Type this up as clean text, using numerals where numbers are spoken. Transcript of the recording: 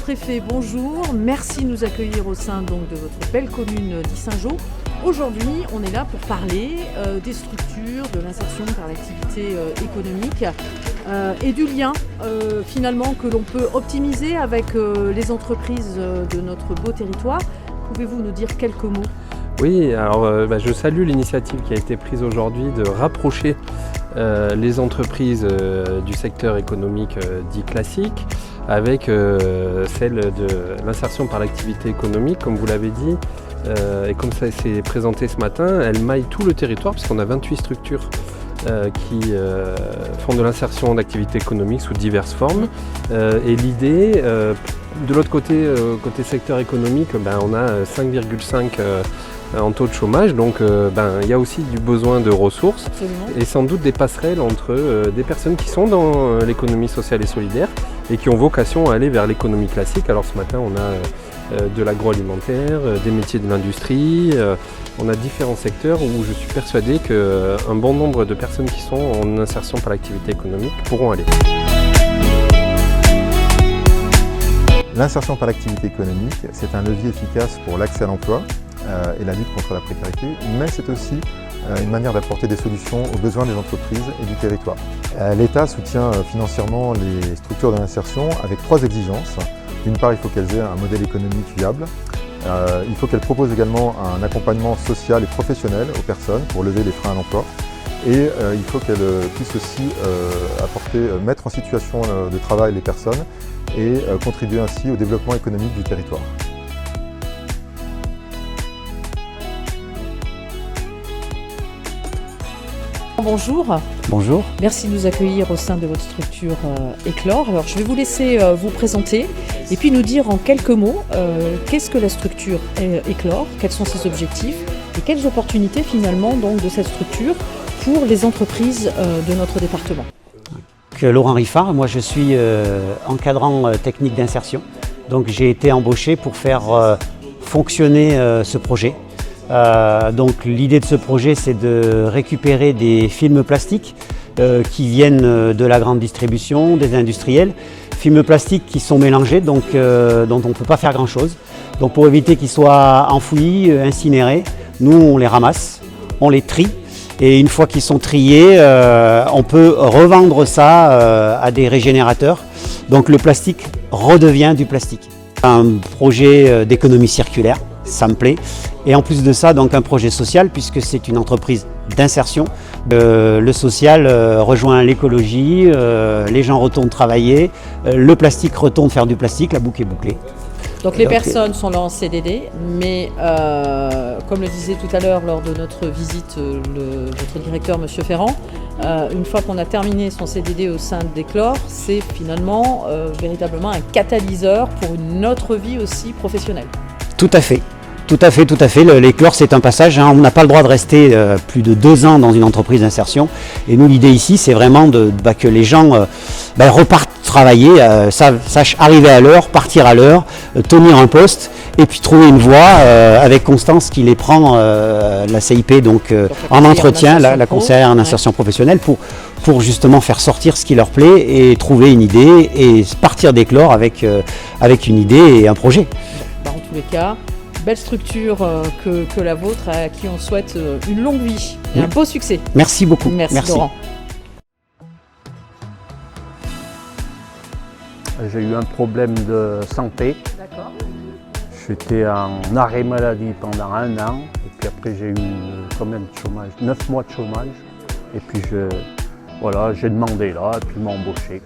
Préfet, bonjour. Merci de nous accueillir au sein donc, de votre belle commune d'Yssingeaux. Aujourd'hui, on est là pour parler des structures, de l'insertion par l'activité économique et du lien finalement que l'on peut optimiser avec les entreprises de notre beau territoire. Pouvez-vous nous dire quelques mots ? Oui, alors je salue l'initiative qui a été prise aujourd'hui de rapprocher les entreprises du secteur économique dit classique avec celle de l'insertion par l'activité économique, comme vous l'avez dit. Et comme ça s'est présenté ce matin, elle maille tout le territoire puisqu'on a 28 structures qui font de l'insertion d'activité économique sous diverses formes. Et l'idée, de l'autre côté, côté secteur économique, on a 5,5 en taux de chômage, donc il y a aussi du besoin de ressources. Absolument. Et sans doute des passerelles entre des personnes qui sont dans l'économie sociale et solidaire et qui ont vocation à aller vers l'économie classique. Alors ce matin on a de l'agroalimentaire, des métiers de l'industrie, on a différents secteurs où je suis persuadé qu'un bon nombre de personnes qui sont en insertion par l'activité économique pourront aller. L'insertion par l'activité économique, c'est un levier efficace pour l'accès à l'emploi et la lutte contre la précarité, mais c'est aussi une manière d'apporter des solutions aux besoins des entreprises et du territoire. L'État soutient financièrement les structures de l'insertion avec 3 exigences. D'une part, il faut qu'elles aient un modèle économique viable. Il faut qu'elles proposent également un accompagnement social et professionnel aux personnes pour lever les freins à l'emploi. Et il faut qu'elles puissent aussi mettre en situation de travail les personnes et contribuer ainsi au développement économique du territoire. Bonjour. Bonjour. Merci de nous accueillir au sein de votre structure Éclore. Alors, je vais vous laisser vous présenter et puis nous dire en quelques mots qu'est-ce que la structure Éclore, quels sont ses objectifs et quelles opportunités finalement donc, de cette structure pour les entreprises de notre département. Laurent Riffard, moi je suis encadrant technique d'insertion. Donc j'ai été embauché pour faire fonctionner ce projet. Donc l'idée de ce projet, c'est de récupérer des films plastiques qui viennent de la grande distribution, des industriels. Films plastiques qui sont mélangés, donc dont on ne peut pas faire grand-chose. Donc pour éviter qu'ils soient enfouis, incinérés, nous on les ramasse, on les trie. Et une fois qu'ils sont triés, on peut revendre ça à des régénérateurs. Donc le plastique redevient du plastique. Un projet d'économie circulaire, ça me plaît. Et en plus de ça, donc un projet social, puisque c'est une entreprise d'insertion. Le social rejoint l'écologie, les gens retournent travailler, le plastique retourne faire du plastique, la boucle est bouclée. Donc les personnes sont là en CDD, mais comme le disait tout à l'heure lors de notre visite votre directeur M. Ferrand, une fois qu'on a terminé son CDD au sein d'Éclore, c'est finalement véritablement un catalyseur pour une autre vie aussi professionnelle. Tout à fait. Tout à fait. L'Éclore, c'est un passage. On n'a pas le droit de rester plus de 2 ans dans une entreprise d'insertion. Et nous, l'idée ici, c'est vraiment que les gens repartent travailler, sachent arriver à l'heure, partir à l'heure, tenir un poste et puis trouver une voie avec Constance qui les prend, la CIP, donc en entretien, la conseillère en insertion professionnelle, pour justement faire sortir ce qui leur plaît et trouver une idée et partir d'Éclore avec une idée et un projet. En tous les cas, belle structure que la vôtre, à qui on souhaite une longue vie et un beau succès. Merci beaucoup. Merci. Laurent. J'ai eu un problème de santé. D'accord. J'étais en arrêt maladie pendant 1 an. Et puis après, j'ai eu combien de chômage? 9 mois de chômage. Et puis j'ai demandé là, et puis ils m'ont embauché.